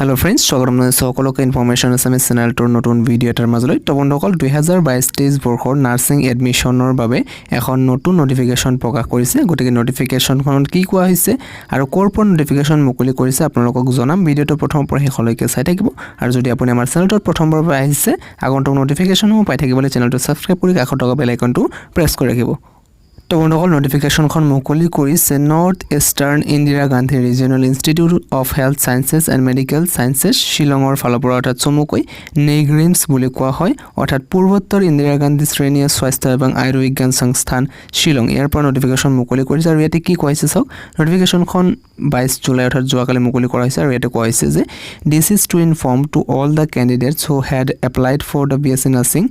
Hello friends, স্বাগতম সকলোকে information Assamese চেনেলটোৰ নতুন ভিডিও এটাৰ মাজলৈ তো বন্ধুসকল 2022-23 বৰ্ষৰ নাৰ্সিং এডমিশনৰ বাবে এখন নতুন নটিফিকেশন প্ৰকাশ কৰিছে গতিকে নটিফিকেশনখনত কি কোৱা হৈছে আৰু ক'ৰ নটিফিকেশন মুকলি কৰিছে আপোনালোকক জনাম ভিডিওটো প্ৰথমৰ পৰা শেষলৈকে চাই থাকিব আৰু যদি আপুনি আমাৰ চেনেলটোত প্ৰথমবাৰৰ পৰা আহিছে আগন্তুক নটিফিকেশনও পাই থাকিবলৈ চেনেলটো সাবস্ক্ৰাইব কৰি কাষত থকা বেল আইকনটো প্ৰেছ কৰি ৰাখিব তো বন্ধুসকল নটিফিকেশনখন মুকলি কৰিছে north eastern Indira Gandhi regional institute of health sciences and medical sciences শিলঙৰ ফালৰ পৰা অৰ্থাৎ চমুকৈ নেগ্ৰিমছ বুলি কোৱা হয় অৰ্থাৎ পূৰ্বোত্তৰ ইন্দিৰা গান্ধী শ্ৰেণীয় স্বাস্থ্য এবং আয়ুৰ্বিজ্ঞান সংস্থান শিলং ইয়াৰ পৰা নটিফিকেশন মুকলি কৰিছে আৰু ইয়াতে কি কৈছে চাওক নটিফিকেশনখন 22 জুলাই অৰ্থাৎ যোৱাকালি মুকলি কৰা হৈছে আৰু ইয়াতে কৈছে যে this is to inform to all the candidates who had applied for the BSc nursing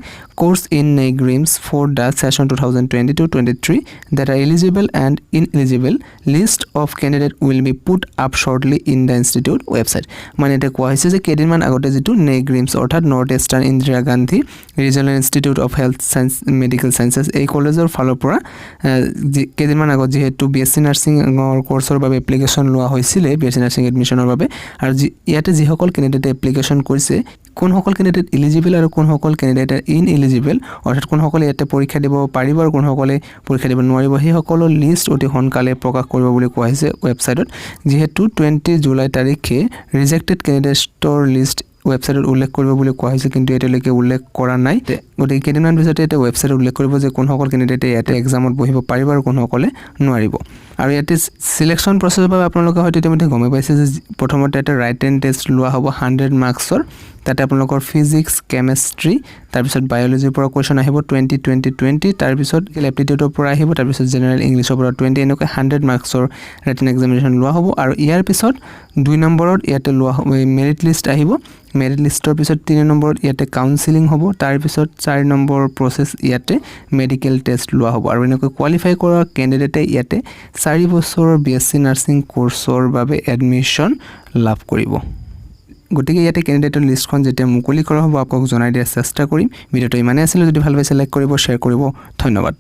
course in NEIGRIHMS for the session 2022-23 that are eligible and ineligible list of candidate will be put up shortly in the institute website মানে এটা কোৱা হৈছে যে কেদিনমান আগতে যেটো নেগ্ৰিমছ অৰ্থাৎ north eastern Indira Gandhi regional institute of health science medical sciences এই কলেজৰ ফালৰ পৰা কেদিনমান আগত যেহেতু বিএসসি নাৰ্ছিং কোৰ্সৰ বাবে এপ্লিকেশন লোৱা হৈছিল বিএসসি নাৰ্ছিং এডমিশনৰ বাবে আৰু ইয়াতে যিসকল ক্যান্ডিডেট এপ্লিকেশন কৰিছে কোন সকল ক্যান্ডিডেট এলিজিবল আৰু কোন সকল ক্যান্ডিডেট ইনএলিজিবল অৰ্থাৎ কোন সকলে ইয়াতে পৰীক্ষা দিব পাৰিব আৰু কোন সকলে পৰীক্ষা দিব নোৱাৰিব সেই সকল লিষ্ট অতি সোনকালে প্ৰকাশ কৰিব বুলি কোৱা হৈছে ৱেবসাইটত যেহেতু 20 জুলাই তাৰিখে ৰিজেক্টেড ক্যান্ডিডেটৰ লিষ্ট ৱেবসাইটত উল্লেখ কৰিব বুলি কোৱা হৈছে কিন্তু এতিয়ালৈকে উল্লেখ কৰা নাই গতিকে কেইদিনমান পিছতে এটা ৱেবসাইটত উল্লেখ কৰিব যে কোন সকল ক্যান্ডিডেটে ইয়াতে এক্সামত বহিব পাৰিব আৰু কোন সকলে নোৱাৰিব আৰু ইয়াতে সিলেকশন প্ৰসেছৰ বাবে আপোনালোকে হয়তো ইতিমধ্যে গমে পাইছে যে প্ৰথমতে এটা ৰাইটেন টেষ্ট লোৱা হ'ব 100 মাৰ্কছৰ তাতে আপোনালোকৰ ফিজিক্স কেমিষ্ট্ৰি তাৰ পিছত বায়োলজিৰ পৰা কোৱেশ্চন আহিব 20 তাৰ পিছত এপ্টিটিউডৰ পৰা আহিব তাৰ পিছত জেনাৰেল ইংলিছৰ পৰা 20 এনেকৈ 100 মাৰ্কছৰ ৰিটেন এক্সামিনেশ্যন লোৱা হ'ব আৰু ইয়াৰ পিছত 2 নম্বৰত ইয়াতে লোৱা হ'ব মেৰিট লিষ্ট আহিব মেৰিট লিষ্টৰ পিছত 3 নম্বৰত ইয়াতে কাউন্সেলিং হ'ব তাৰ পিছত 4 নম্বৰ প্ৰসেছ ইয়াতে মেডিকেল টেষ্ট লোৱা হ'ব আৰু এনেকৈ কোৱালিফাই কৰা ক্যান্ডিডেটে ইয়াতে 4 বছৰৰ বিএসসি নাৰ্ছিং কোৰ্সৰ বাবে এডমিশন লাভ কৰিব গতিকে ইয়াতে ক্যান্ডিডেটৰ লিষ্টখন যেতিয়া মুকলি কৰা হ'ব আপোনাক জনাই দিয়াৰ চেষ্টা কৰিম ভিডিওটো ইমানে আছিল যদি ভাল পাইছে লাইক কৰিব শেয়াৰ কৰিব ধন্যবাদ